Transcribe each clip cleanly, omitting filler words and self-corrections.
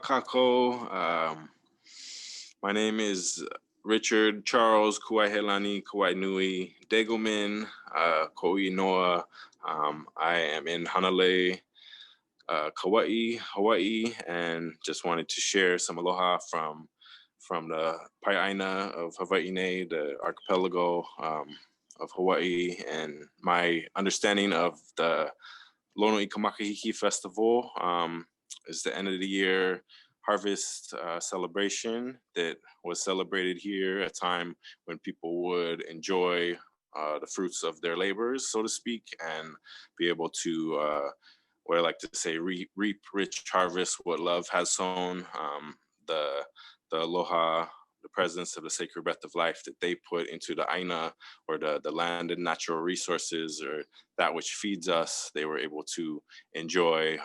Kako. My name is Richard Charles Kauai Helani Kauai Nui Deggelman Ko'i Noa. I am in Hanalei, Kauai, Hawaii, and just wanted to share some aloha from the Pai'aina of Hawaii, the archipelago of Hawaii, and my understanding of the Lono i Makahiki Festival is the end of the year harvest celebration that was celebrated here, a time when people would enjoy the fruits of their labors, so to speak, and be able to, what I like to say, reap rich harvest, what love has sown, the aloha, the presence of the sacred breath of life that they put into the aina, or the land and natural resources, or that which feeds us, they were able to enjoy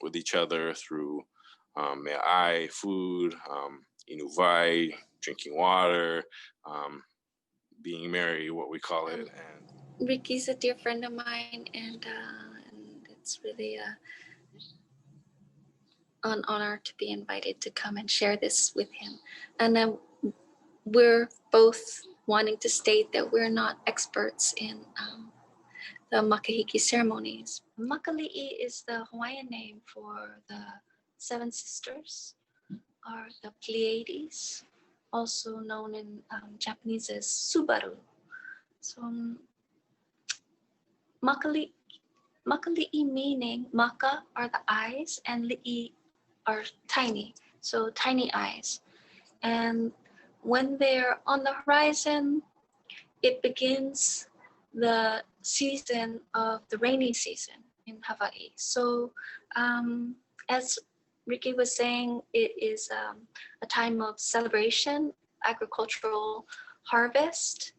with each other through me'ai, food, inuvai, drinking water, being merry, what we call it. And Ricky's a dear friend of mine, and it's really an honor to be invited to come and share this with him. And we're both wanting to state that we're not experts in the Makahiki ceremonies. Makali'i is the Hawaiian name for the Seven Sisters, or the Pleiades, also known in Japanese as Subaru. So Makali'i meaning, maka are the eyes and li'i are tiny, so tiny eyes. And when they're on the horizon, it begins the season of the rainy season in Hawaii. So as Ricky was saying, it is a time of celebration, agricultural harvest,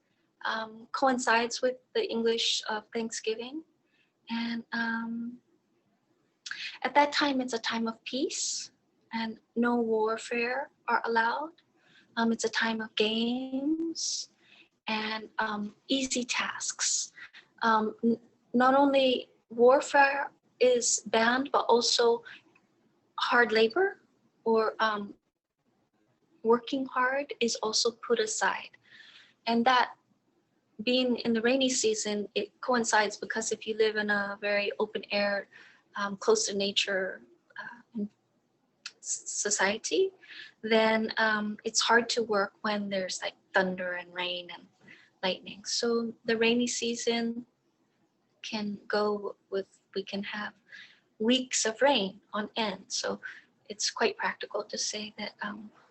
coincides with the English of Thanksgiving. And at that time, it's a time of peace and no warfare are allowed. It's a time of games and easy tasks. Not only warfare is banned, but also hard labor or working hard is also put aside. And that being in the rainy season, it coincides because if you live in a very open air, close to nature society, then it's hard to work when there's like thunder and rain and lightning. So the rainy season can go with, we can have weeks of rain on end. So it's quite practical to say that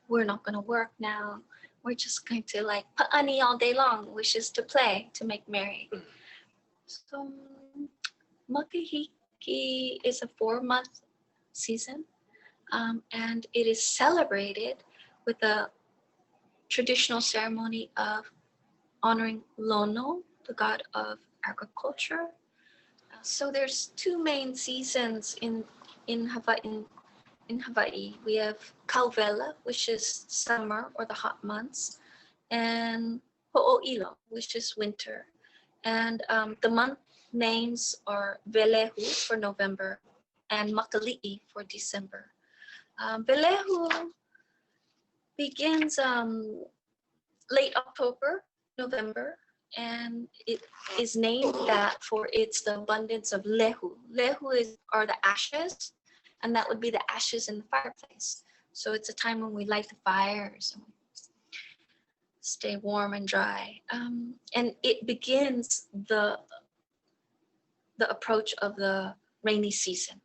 we're not going to work now. We're just going to like pa'ani all day long, which is to play, to make merry. So Makahiki is a 4-month season, and it is celebrated with a traditional ceremony of honoring Lono, the god of agriculture. So there's 2 main seasons in Hawaii. In Hawaii, we have Kauwela, which is summer or the hot months, and Ho'oilo, which is winter. And the month names are Velehu for November and Makali'i for December. Velehu begins late October, November, and it is named that for its the abundance of lehu. Lehu are the ashes, and that would be the ashes in the fireplace. So it's a time when we light the fires and stay warm and dry. And it begins the approach of the rainy season,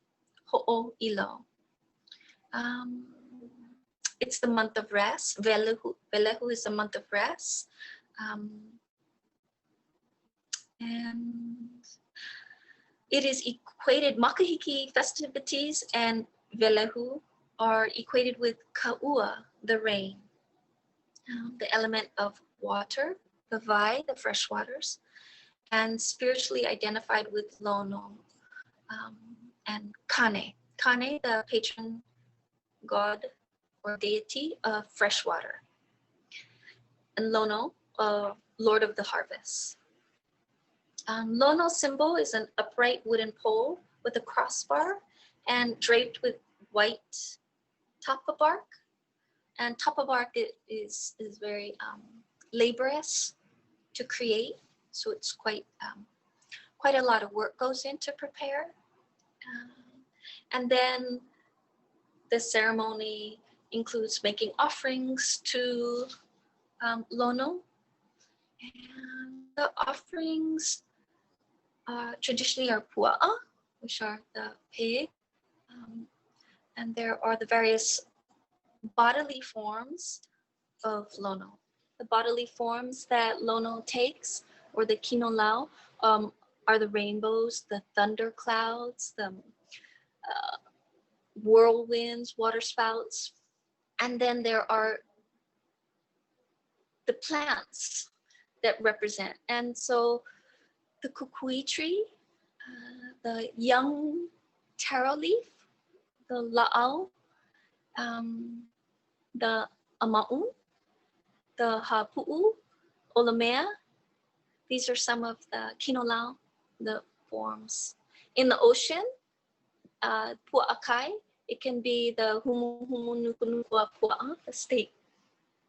Ho'oilo. It's the month of rest. Velehu is the month of rest. And it is equated, Makahiki festivities and Velehu are equated with Ka'ua, the rain, the element of water, the vai, the fresh waters, and spiritually identified with Lono, and Kane. Kane, the patron god or deity of fresh water, and Lono, lord of the harvest. Lono's symbol is an upright wooden pole with a crossbar and draped with white tapa bark, and tapa bark is very laborious to create, so it's quite a lot of work goes into prepare. And then the ceremony includes making offerings to Lono, and the offerings traditionally are pua'a, which are the pig, and there are the various bodily forms of Lono. The bodily forms that Lono takes, or the kino lau, are the rainbows, the thunder clouds, the whirlwinds, water spouts, and then there are the plants that represent. And so the kukui tree, the young taro leaf, the la'au, the ama'u, the hapu'u, olamea. These are some of the kinolau, the forms. In the ocean, pua'akai, it can be the humu nukunukua pua'a, the state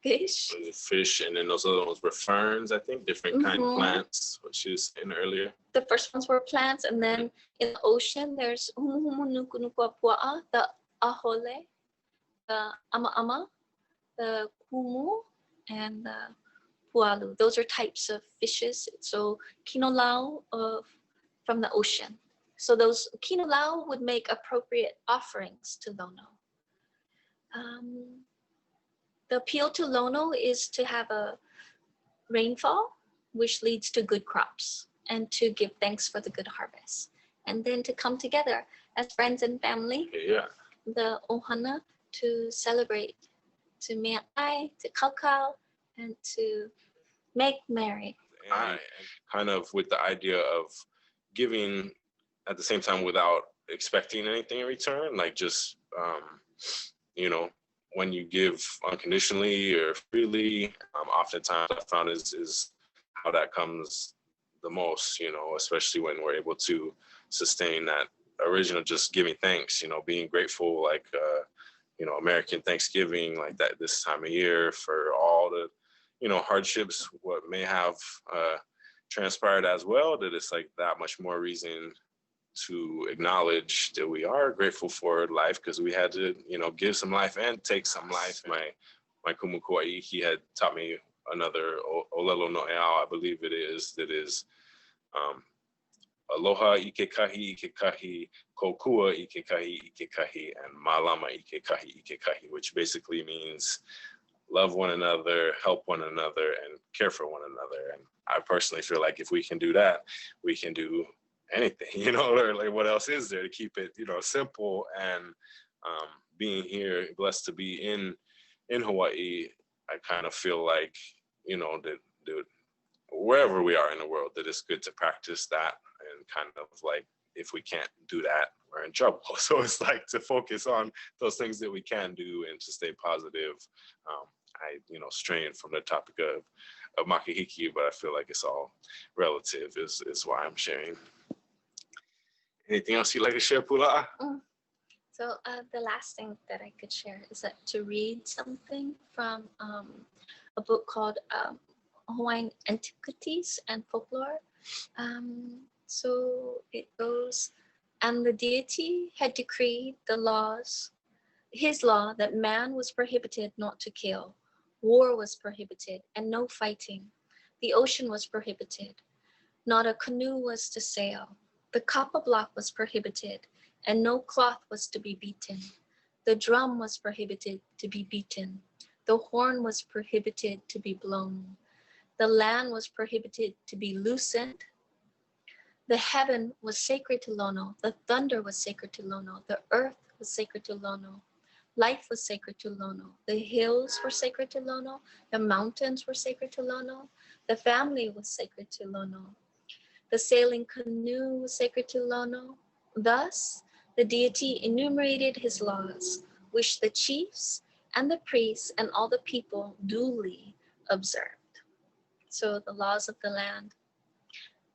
fish. Fish, and then those other ones were ferns, I think, different kind of plants, which is in earlier. The first ones were plants, and then in the ocean, there's humu nukunukua pua'a, the ahole, the ama, the kumu, and the pualu. Those are types of fishes. So kinolau from the ocean. So those kinolau would make appropriate offerings to Lono. The appeal to Lono is to have a rainfall, which leads to good crops, and to give thanks for the good harvest. And then to come together as friends and family, the ohana, to celebrate, to me'ai, to kaukau, and to make merry. And kind of with the idea of giving at the same time without expecting anything in return, like just, when you give unconditionally or freely, oftentimes I found is how that comes the most, especially when we're able to sustain that original just giving thanks, being grateful, like, American Thanksgiving, like that this time of year for all the, hardships, what may have transpired as well, that it's like that much more reason to acknowledge that we are grateful for life, because we had to, give some life and take some life. My kumu kua'i, he had taught me another olelo no eao, I believe it is, that is aloha ikekahi, kokua ikekahi, and malama ikekahi, which basically means love one another, help one another, and care for one another. And I personally feel like if we can do that, we can do anything, or like what else is there to keep it, simple. And being here, blessed to be in Hawaii, I kind of feel like, that wherever we are in the world, that it's good to practice that, and kind of like, if we can't do that, we're in trouble. So it's like to focus on those things that we can do and to stay positive. I, strain from the topic of Makahiki, but I feel like it's all relative is why I'm sharing. Anything else you'd like to share, Pua La'a? So the last thing that I could share is that to read something from a book called Hawaiian Antiquities and Folklore. So it goes, and the deity had decreed his law that man was prohibited not to kill, war was prohibited, and no fighting. The ocean was prohibited, not a canoe was to sail. The kapa block was prohibited, and no cloth was to be beaten. The drum was prohibited to be beaten. The horn was prohibited to be blown. The land was prohibited to be loosened. The heaven was sacred to Lono. The thunder was sacred to Lono. The earth was sacred to Lono. Life was sacred to Lono. The hills were sacred to Lono. The mountains were sacred to Lono. The family was sacred to Lono. The sailing canoe was sacred to Lono. Thus, the deity enumerated his laws, which the chiefs and the priests and all the people duly observed. So the laws of the land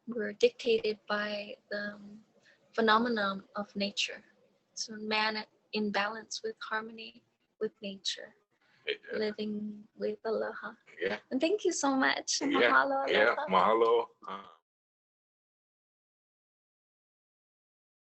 were dictated by the phenomenon of nature. So man in balance with harmony with nature, Yeah. living with aloha. Yeah. And thank you so much. Yeah. Mahalo, Yeah. aloha. Mahalo.